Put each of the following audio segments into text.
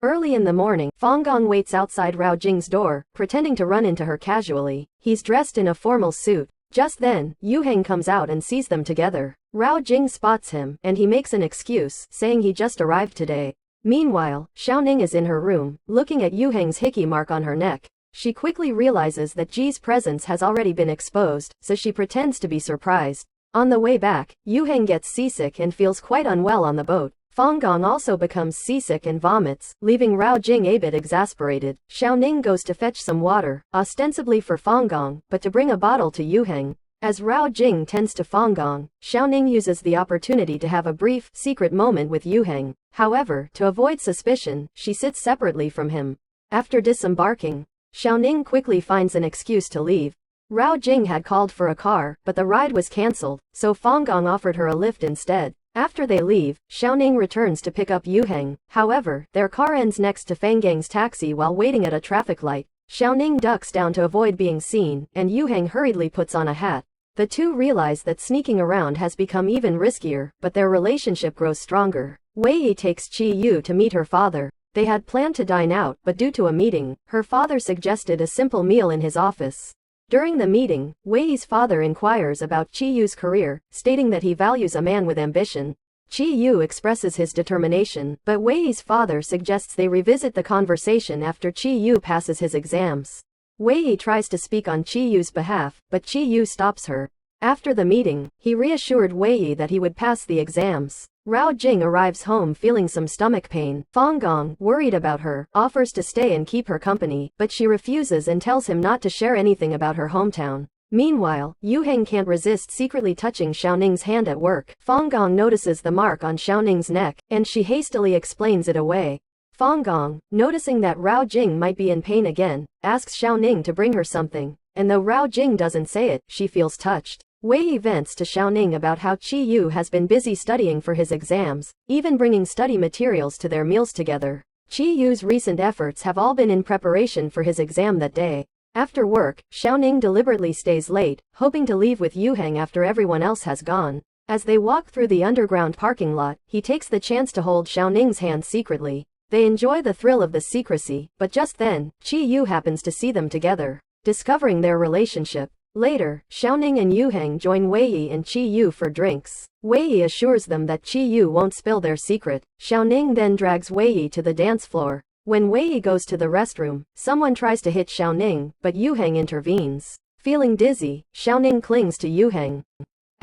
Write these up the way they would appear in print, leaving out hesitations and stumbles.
Early in the morning, Fang Gong waits outside Rao Jing's door, pretending to run into her casually. He's dressed in a formal suit. Just then, Yu Heng comes out and sees them together. Rao Jing spots him, and he makes an excuse, saying he just arrived today. Meanwhile, Xiaoning is in her room, looking at Yu Heng's hickey mark on her neck. She quickly realizes that Ji's presence has already been exposed, so she pretends to be surprised. On the way back, Yu Heng gets seasick and feels quite unwell on the boat. Fang Gong also becomes seasick and vomits, leaving Rao Jing a bit exasperated. Xiaoning goes to fetch some water, ostensibly for Fang Gong, but to bring a bottle to Yu Heng. As Rao Jing tends to Fang Gong, Xiaoning uses the opportunity to have a brief, secret moment with Yu Heng. However, to avoid suspicion, she sits separately from him. After disembarking, Xiaoning quickly finds an excuse to leave. Rao Jing had called for a car, but the ride was cancelled, so Fang Gong offered her a lift instead. After they leave, Xiaoning returns to pick up Yu Heng. However, their car ends next to Fang Gang's taxi while waiting at a traffic light. Xiaoning ducks down to avoid being seen, and Yu Heng hurriedly puts on a hat. The two realize that sneaking around has become even riskier, but their relationship grows stronger. Wei Yi takes Qi Yu to meet her father. They had planned to dine out, but due to a meeting, her father suggested a simple meal in his office. During the meeting, Wei Yi's father inquires about Qi Yu's career, stating that he values a man with ambition. Qi Yu expresses his determination, but Wei Yi's father suggests they revisit the conversation after Qi Yu passes his exams. Wei Yi tries to speak on Qi Yu's behalf, but Qi Yu stops her. After the meeting, he reassured Wei Yi that he would pass the exams. Rao Jing arrives home feeling some stomach pain. Fang Gong, worried about her, offers to stay and keep her company, but she refuses and tells him not to share anything about her hometown. Meanwhile, Yu Heng can't resist secretly touching Xiaoning's hand at work. Fang Gong notices the mark on Xiaoning's neck, and she hastily explains it away. Fang Gong, noticing that Rao Jing might be in pain again, asks Xiaoning to bring her something, and though Rao Jing doesn't say it, she feels touched. Wei Yi vents to Xiaoning about how Qi Yu has been busy studying for his exams, even bringing study materials to their meals together. Qi Yu's recent efforts have all been in preparation for his exam that day. After work, Xiaoning deliberately stays late, hoping to leave with Yu Heng after everyone else has gone. As they walk through the underground parking lot, he takes the chance to hold Xiaoning's hand secretly. They enjoy the thrill of the secrecy, but just then, Qi Yu happens to see them together, discovering their relationship. Later, Xiaoning and Yu Heng join Wei Yi and Qi Yu for drinks. Wei Yi assures them that Qi Yu won't spill their secret. Xiaoning then drags Wei Yi to the dance floor. When Wei Yi goes to the restroom, someone tries to hit Xiaoning, but Yu Heng intervenes. Feeling dizzy, Xiaoning clings to Yu Heng.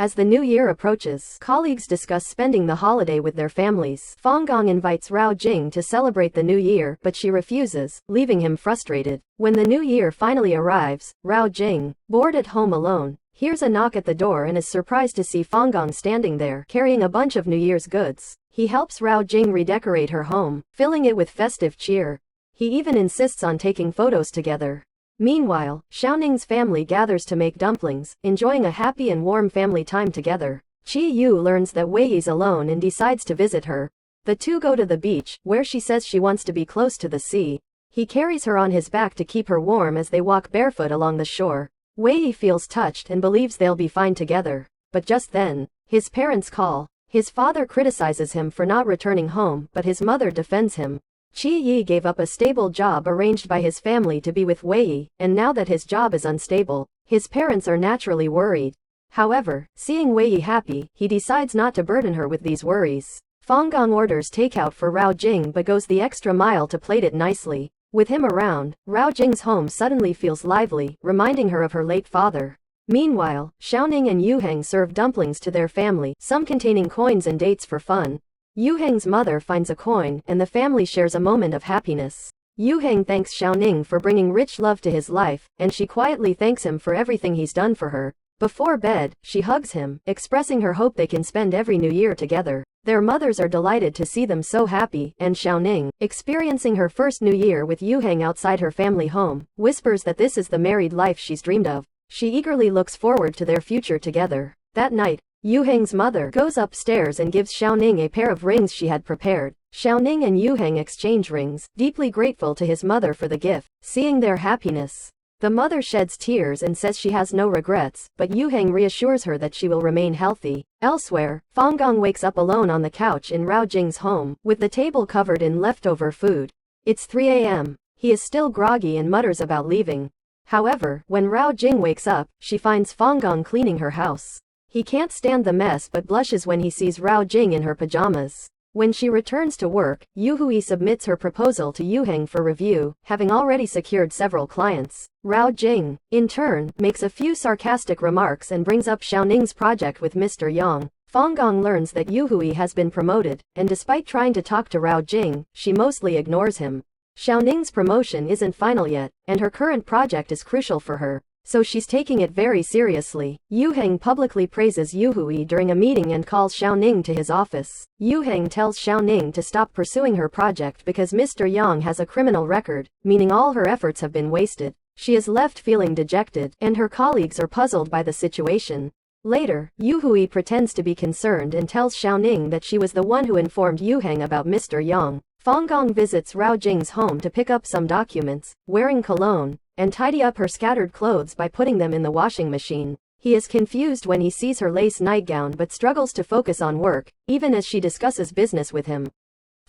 As the new year approaches, colleagues discuss spending the holiday with their families. Fang Gong invites Rao Jing to celebrate the new year, but she refuses, leaving him frustrated. When the new year finally arrives, Rao Jing, bored at home alone, hears a knock at the door and is surprised to see Fang Gong standing there, carrying a bunch of New Year's goods. He helps Rao Jing redecorate her home, filling it with festive cheer. He even insists on taking photos together. Meanwhile, Xiaoning's family gathers to make dumplings, enjoying a happy and warm family time together. Qi Yu learns that Wei Yi's alone and decides to visit her. The two go to the beach, where she says she wants to be close to the sea. He carries her on his back to keep her warm as they walk barefoot along the shore. Wei Yi feels touched and believes they'll be fine together. But just then, his parents call. His father criticizes him for not returning home, but his mother defends him. Qi Yi gave up a stable job arranged by his family to be with Wei Yi, and now that his job is unstable, his parents are naturally worried. However, seeing Wei Yi happy, he decides not to burden her with these worries. Fang Gong orders takeout for Rao Jing but goes the extra mile to plate it nicely. With him around, Rao Jing's home suddenly feels lively, reminding her of her late father. Meanwhile, Xiaoning and Yu Heng serve dumplings to their family, some containing coins and dates for fun. Yu Heng's mother finds a coin, and the family shares a moment of happiness. Yu Heng thanks Xiaoning for bringing rich love to his life, and she quietly thanks him for everything he's done for her. Before bed, she hugs him, expressing her hope they can spend every new year together. Their mothers are delighted to see them so happy, and Xiaoning, experiencing her first new year with Yu Heng outside her family home, whispers that this is the married life she's dreamed of. She eagerly looks forward to their future together. That night, Yu Heng's mother goes upstairs and gives Xiaoning a pair of rings she had prepared. Xiaoning and Yu Heng exchange rings, deeply grateful to his mother for the gift. Seeing their happiness, the mother sheds tears and says she has no regrets, but Yu Heng reassures her that she will remain healthy. Elsewhere, Fang Gong wakes up alone on the couch in Rao Jing's home, with the table covered in leftover food. It's 3 a.m. He is still groggy and mutters about leaving. However, when Rao Jing wakes up, she finds Fangong cleaning her house. He can't stand the mess but blushes when he sees Rao Jing in her pajamas. When she returns to work, Yu Hui submits her proposal to Yu Heng for review, having already secured several clients. Rao Jing, in turn, makes a few sarcastic remarks and brings up Xiaoning's project with Mr. Yang. Fangong learns that Yu Hui has been promoted, and despite trying to talk to Rao Jing, she mostly ignores him. Xiaoning's promotion isn't final yet, and her current project is crucial for her, so she's taking it very seriously. Yu Heng publicly praises Yu Hui during a meeting and calls Xiaoning to his office. Yu Heng tells Xiaoning to stop pursuing her project because Mr. Yang has a criminal record, meaning all her efforts have been wasted. She is left feeling dejected, and her colleagues are puzzled by the situation. Later, Yu Hui pretends to be concerned and tells Xiaoning that she was the one who informed Yu Heng about Mr. Yang. Fangong visits Rao Jing's home to pick up some documents, wearing cologne, and tidy up her scattered clothes by putting them in the washing machine. He is confused when he sees her lace nightgown but struggles to focus on work, even as she discusses business with him.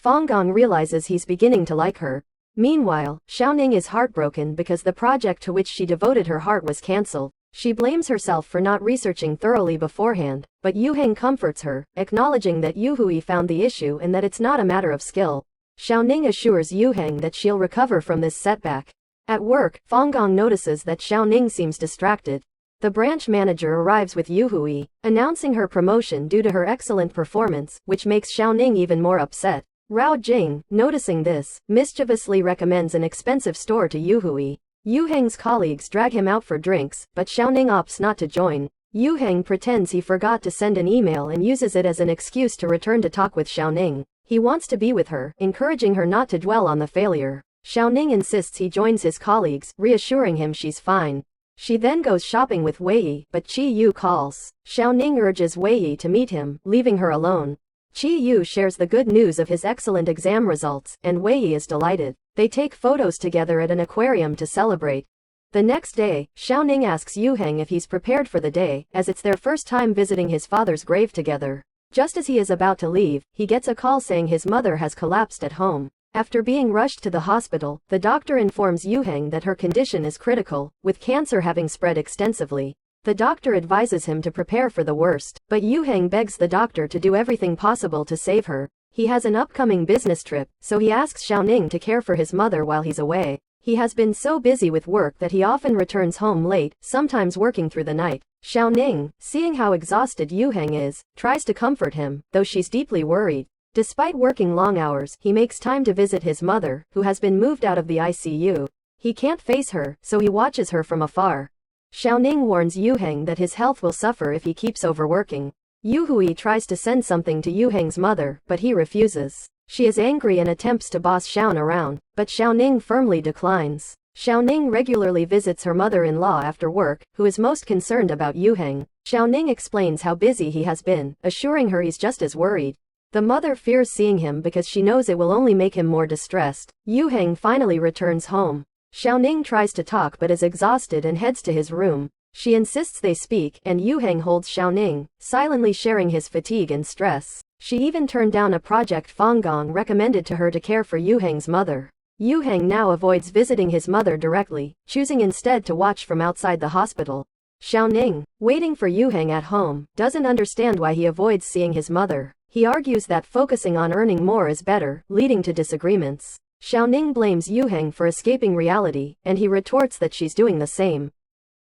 Fangong realizes he's beginning to like her. Meanwhile, Xiaoning is heartbroken because the project to which she devoted her heart was cancelled. She blames herself for not researching thoroughly beforehand, but Yu Heng comforts her, acknowledging that Yu Hui found the issue and that it's not a matter of skill. Xiaoning assures Yu Heng that she'll recover from this setback. At work, Fangong notices that Xiaoning seems distracted. The branch manager arrives with Yu Hui, announcing her promotion due to her excellent performance, which makes Xiaoning even more upset. Rao Jing, noticing this, mischievously recommends an expensive store to Yu Hui. Yu Heng's colleagues drag him out for drinks, but Xiaoning opts not to join. Yu Heng pretends he forgot to send an email and uses it as an excuse to return to talk with Xiaoning. He wants to be with her, encouraging her not to dwell on the failure. Xiaoning insists he joins his colleagues, reassuring him she's fine. She then goes shopping with Wei Yi, but Qi Yu calls. Xiaoning urges Wei Yi to meet him, leaving her alone. Qi Yu shares the good news of his excellent exam results, and Wei Yi is delighted. They take photos together at an aquarium to celebrate. The next day, Xiaoning asks Yu Heng if he's prepared for the day, as it's their first time visiting his father's grave together. Just as he is about to leave, he gets a call saying his mother has collapsed at home. After being rushed to the hospital, the doctor informs Yu Heng that her condition is critical, with cancer having spread extensively. The doctor advises him to prepare for the worst, but Yu Heng begs the doctor to do everything possible to save her. He has an upcoming business trip, so he asks Xiaoning to care for his mother while he's away. He has been so busy with work that he often returns home late, sometimes working through the night. Xiaoning, seeing how exhausted Yu Heng is, tries to comfort him, though she's deeply worried. Despite working long hours, he makes time to visit his mother, who has been moved out of the ICU. He can't face her, so he watches her from afar. Xiaoning warns Yu Heng that his health will suffer if he keeps overworking. Yu Hui tries to send something to Yu Heng's mother, but he refuses. She is angry and attempts to boss Xiaon around, but Xiaoning firmly declines. Xiaoning regularly visits her mother-in-law after work, who is most concerned about Yu Heng. Xiaoning explains how busy he has been, assuring her he's just as worried. The mother fears seeing him because she knows it will only make him more distressed. Yu Heng finally returns home. Xiaoning tries to talk but is exhausted and heads to his room. She insists they speak, and Yu Heng holds Xiaoning, silently sharing his fatigue and stress. She even turned down a project Fangong recommended to her to care for Yu Heng's mother. Yu Heng now avoids visiting his mother directly, choosing instead to watch from outside the hospital. Xiaoning, waiting for Yu Heng at home, doesn't understand why he avoids seeing his mother. He argues that focusing on earning more is better, leading to disagreements. Xiaoning blames Yu Heng for escaping reality, and he retorts that she's doing the same.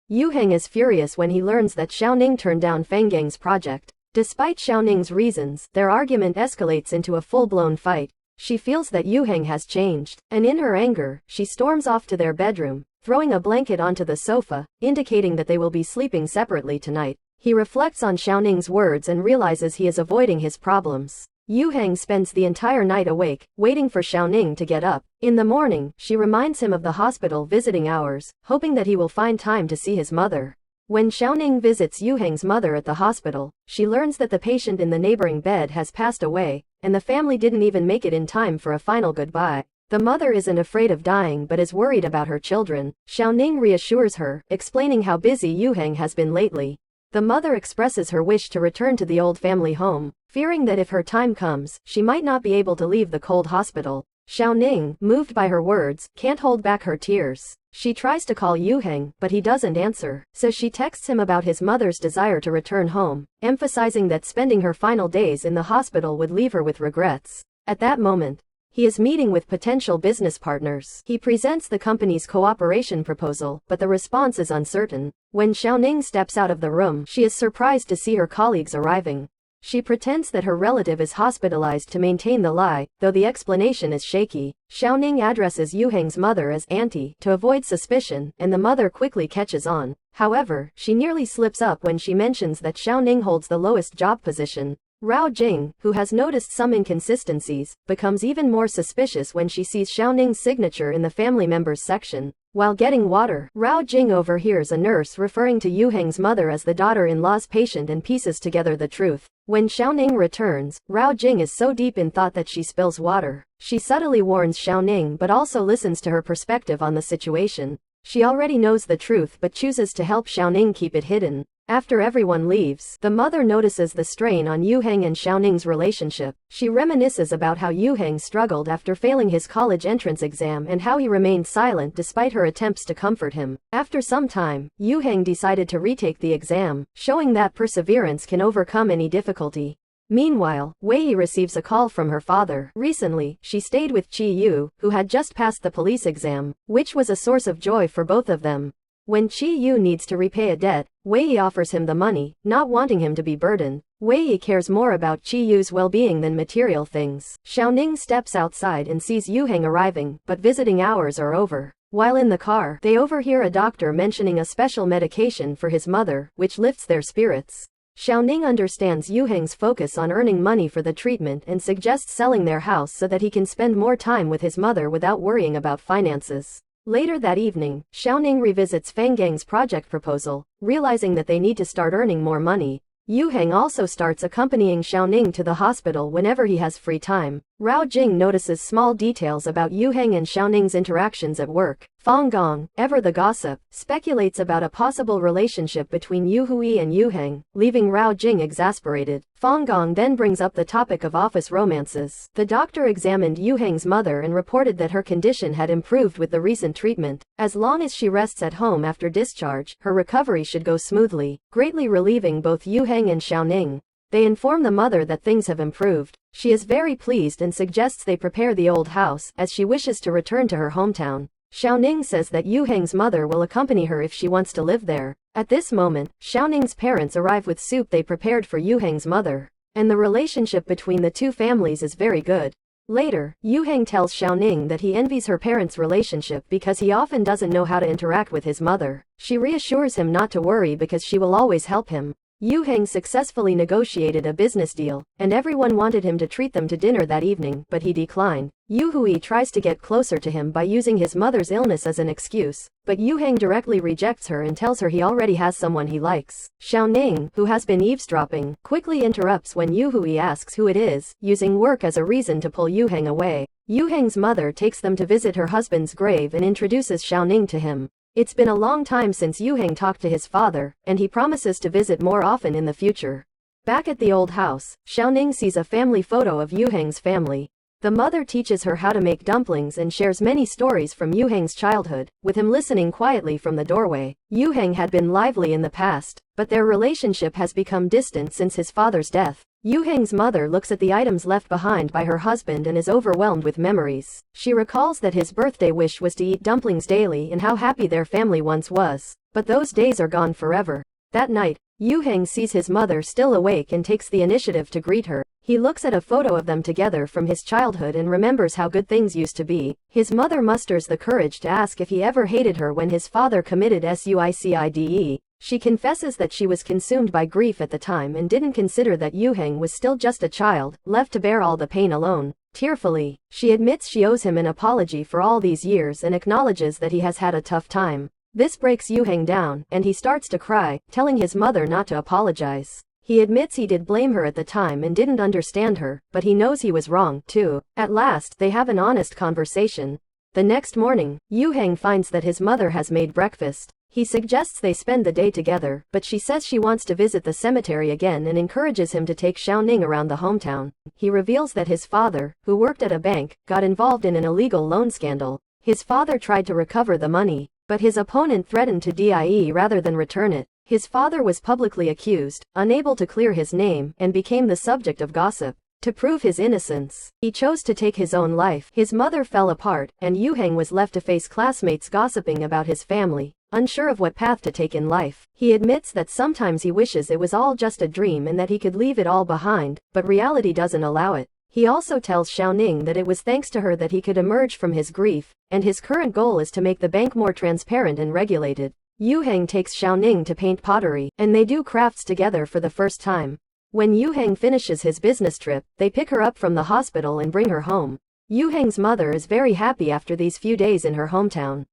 Yu Heng is furious when he learns that Xiaoning turned down Fanggang's project. Despite Xiaoning's reasons, their argument escalates into a full-blown fight. She feels that Yu Heng has changed, and in her anger, she storms off to their bedroom, throwing a blanket onto the sofa, indicating that they will be sleeping separately tonight. He reflects on Xiaoning's words and realizes he is avoiding his problems. Yu Heng spends the entire night awake, waiting for Xiaoning to get up. In the morning, she reminds him of the hospital visiting hours, hoping that he will find time to see his mother. When Xiaoning visits Yu Heng's mother at the hospital, she learns that the patient in the neighboring bed has passed away, and the family didn't even make it in time for a final goodbye. The mother isn't afraid of dying but is worried about her children. Xiaoning reassures her, explaining how busy Yu Heng has been lately. The mother expresses her wish to return to the old family home, fearing that if her time comes, she might not be able to leave the cold hospital. Xiaoning, moved by her words, can't hold back her tears. She tries to call Yuheng, but he doesn't answer, so she texts him about his mother's desire to return home, emphasizing that spending her final days in the hospital would leave her with regrets. At that moment, he is meeting with potential business partners. He presents the company's cooperation proposal, but the response is uncertain. When Xiaoning steps out of the room, she is surprised to see her colleagues arriving. She pretends that her relative is hospitalized to maintain the lie, though the explanation is shaky. Xiaoning addresses Yuheng's mother as auntie to avoid suspicion, and the mother quickly catches on. However, she nearly slips up when she mentions that Xiaoning holds the lowest job position. Rao Jing, who has noticed some inconsistencies, becomes even more suspicious when she sees Xiaoning's signature in the family members section. While getting water, Rao Jing overhears a nurse referring to Yuheng's mother as the daughter-in-law's patient and pieces together the truth. When Xiaoning returns, Rao Jing is so deep in thought that she spills water. She subtly warns Xiaoning but also listens to her perspective on the situation. She already knows the truth but chooses to help Xiaoning keep it hidden. After everyone leaves, the mother notices the strain on Yuheng and Xiaoning's relationship. She reminisces about how Yuheng struggled after failing his college entrance exam and how he remained silent despite her attempts to comfort him. After some time, Yuheng decided to retake the exam, showing that perseverance can overcome any difficulty. Meanwhile, Wei receives a call from her father. Recently, she stayed with Qi Yu, who had just passed the police exam, which was a source of joy for both of them. When Qi Yu needs to repay a debt, Wei offers him the money, not wanting him to be burdened. Wei cares more about Qi Yu's well-being than material things. Xiaoning steps outside and sees Yuheng arriving, but visiting hours are over. While in the car, they overhear a doctor mentioning a special medication for his mother, which lifts their spirits. Xiaoning understands Yuheng's focus on earning money for the treatment and suggests selling their house so that he can spend more time with his mother without worrying about finances. Later that evening, Xiaoning revisits Feng Gang's project proposal, realizing that they need to start earning more money. Yuheng also starts accompanying Xiaoning to the hospital whenever he has free time. Rao Jing notices small details about Yuheng and Xiaoning's interactions at work. Feng Gong, ever the gossip, speculates about a possible relationship between Yu Hui and Yuheng, leaving Rao Jing exasperated. Feng Gong then brings up the topic of office romances. The doctor examined Yuheng's mother and reported that her condition had improved with the recent treatment. As long as she rests at home after discharge, her recovery should go smoothly, greatly relieving both Yuheng and Xiaoning. They inform the mother that things have improved. She is very pleased and suggests they prepare the old house, as she wishes to return to her hometown. Xiaoning says that Yuheng's mother will accompany her if she wants to live there. At this moment, Xiaoning's parents arrive with soup they prepared for Yuheng's mother, and the relationship between the two families is very good. Later, Yuheng tells Xiaoning that he envies her parents' relationship because he often doesn't know how to interact with his mother. She reassures him not to worry because she will always help him. Yuheng successfully negotiated a business deal, and everyone wanted him to treat them to dinner that evening, but he declined. Yu Hui tries to get closer to him by using his mother's illness as an excuse, but Yuheng directly rejects her and tells her he already has someone he likes. Xiaoning, who has been eavesdropping, quickly interrupts when Yu Hui asks who it is, using work as a reason to pull Yuheng away. Yuheng's mother takes them to visit her husband's grave and introduces Xiaoning to him. It's been a long time since Yuheng talked to his father, and he promises to visit more often in the future. Back at the old house, Xiaoning sees a family photo of Yuheng's family. The mother teaches her how to make dumplings and shares many stories from Yuheng's childhood, with him listening quietly from the doorway. Yuheng had been lively in the past, but their relationship has become distant since his father's death. Yuheng's mother looks at the items left behind by her husband and is overwhelmed with memories. She recalls that his birthday wish was to eat dumplings daily and how happy their family once was, but those days are gone forever. That night, Yuheng sees his mother still awake and takes the initiative to greet her. He looks at a photo of them together from his childhood and remembers how good things used to be. His mother musters the courage to ask if he ever hated her when his father committed suicide. She confesses that she was consumed by grief at the time and didn't consider that Yuheng was still just a child, left to bear all the pain alone. Tearfully, she admits she owes him an apology for all these years and acknowledges that he has had a tough time. This breaks Yuheng down, and he starts to cry, telling his mother not to apologize. He admits he did blame her at the time and didn't understand her, but he knows he was wrong, too. At last, they have an honest conversation. The next morning, Yuheng finds that his mother has made breakfast. He suggests they spend the day together, but she says she wants to visit the cemetery again and encourages him to take Xiaoning around the hometown. He reveals that his father, who worked at a bank, got involved in an illegal loan scandal. His father tried to recover the money, but his opponent threatened to die rather than return it. His father was publicly accused, unable to clear his name, and became the subject of gossip. To prove his innocence, he chose to take his own life. His mother fell apart, and Yu Heng was left to face classmates gossiping about his family. Unsure of what path to take in life, he admits that sometimes he wishes it was all just a dream and that he could leave it all behind, but reality doesn't allow it. He also tells Xiaoning that it was thanks to her that he could emerge from his grief, and his current goal is to make the bank more transparent and regulated. Yu Heng takes Xiaoning to paint pottery, and they do crafts together for the first time. When Yu Heng finishes his business trip, they pick her up from the hospital and bring her home. Yu Heng's mother is very happy after these few days in her hometown.